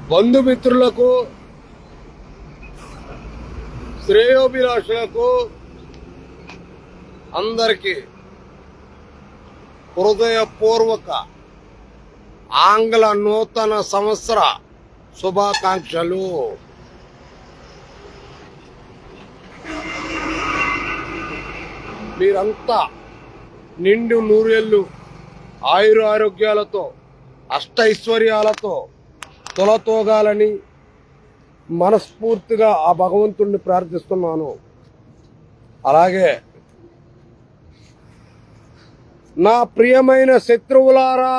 బంధుమిత్రులకు, శ్రేయోభిలాషులకు అందరికీ హృదయపూర్వక ఆంగ్ల నూతన సంవత్సర శుభాకాంక్షలు. మీరంతా నిండు నూరేళ్ళు ఆయురారోగ్యాలతో అష్టైశ్వర్యాలతో తొలతోగాలని మనస్ఫూర్తిగా ఆ భగవంతుణ్ణి ప్రార్థిస్తున్నాను. అలాగే నా ప్రియమైన శత్రువులారా,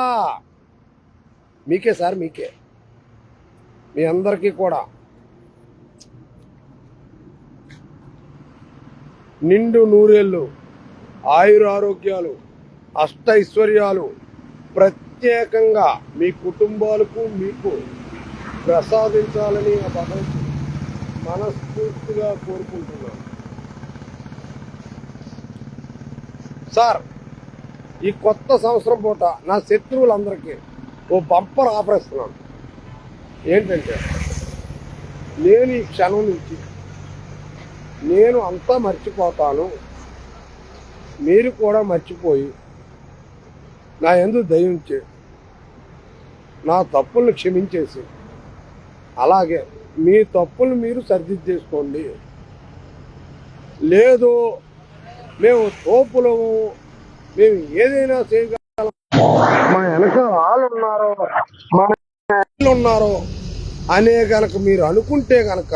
మీకే సార్, మీకే, మీ అందరికీ కూడా నిండు నూరేళ్ళు ఆయురారోగ్యాలు అష్టైశ్వర్యాలు ప్రత్యేకంగా మీ కుటుంబాలకు మీకు ప్రసాదించాలని ఆ భగవంతుడు మనస్ఫూర్తిగా కోరుకుంటున్నాను. సార్, ఈ కొత్త సంవత్సరం పూట నా శత్రువులందరికీ ఓ బంపర్ ఆఫర్ ఇస్తున్నాను. ఏంటంటే, నేను ఈ క్షణం నుంచి నేను అంతా మర్చిపోతాను, మీరు కూడా మర్చిపోయి నా యందు దయించి నా తప్పులను క్షమించేసి, అలాగే మీ తప్పులు మీరు సరిదిద్దేసుకోండి. లేదు మేము తోపులము, మేము ఏదైనా చేయగలం, మా వెనక వాళ్ళు ఉన్నారో మన ఉన్నారో అనే గనక మీరు అనుకుంటే గనక,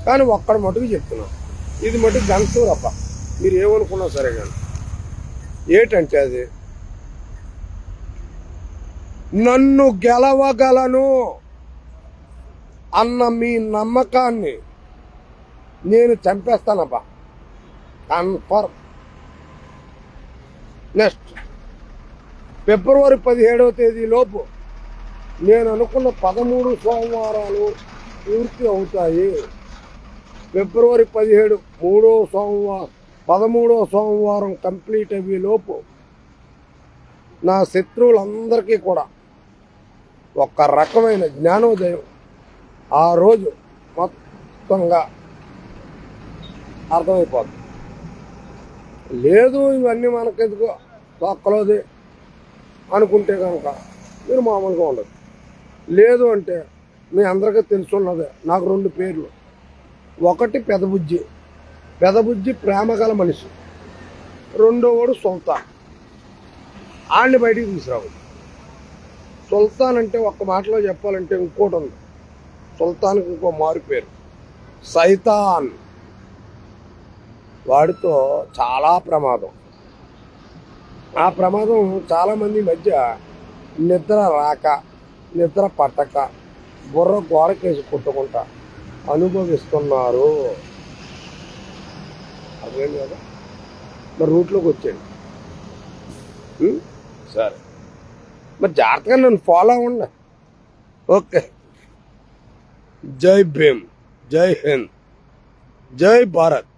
కానీ ఒక్కడ మటుకు చెప్తున్నాం, ఇది మటుకు గంటూరప్ప, మీరు ఏమనుకున్నా సరే కానీ, ఏంటంటే అది నన్ను గెలవగలను అన్న మీ నమ్మకాన్ని నేను చంపేస్తానబ్బా, కన్ఫర్మ్. నెక్స్ట్ ఫిబ్రవరి 17వ తేదీలోపు నేను అనుకున్న 13 సోమవారాలు పూర్తి అవుతాయి. ఫిబ్రవరి 17 13వ సోమవారం కంప్లీట్ అయ్యేలోపు నా శత్రువులందరికీ కూడా ఒక రకమైన జ్ఞానోదయం ఆ రోజు మొత్తంగా అర్థమైపోతుంది. లేదు ఇవన్నీ మనకెందుకు తొక్కలోది అనుకుంటే కనుక మీరు మామూలుగా ఉండదు. లేదు అంటే మీ అందరికీ తెలుసున్నదే, నాకు 2 పేర్లు. ఒకటి పెదబుజ్జి ప్రేమ గల మనిషి, రెండోవాడు సుల్తాన్. ఆడిని బయటికి తీసుకురావు. సుల్తాన్ అంటే ఒక్క మాటలో చెప్పాలంటే ఇంకోటి ఉంది, సుల్తాన్కి ఇంకో మారు పేరు సైతాన్. వాడితో చాలా ప్రమాదం. ఆ ప్రమాదం చాలామంది మధ్య నిద్ర రాక, నిద్ర పట్టక, బుర్ర గోడకేసి కొట్టుకుంటా అనుభవిస్తున్నారు. అదేం కదా, మరి రూట్లోకి వచ్చేయండి. సరే, మరి జాగ్రత్తగా నన్ను ఫాలో అవ్వండి. ఓకే. జై భీమ్, జై హింద్, జై భారత్.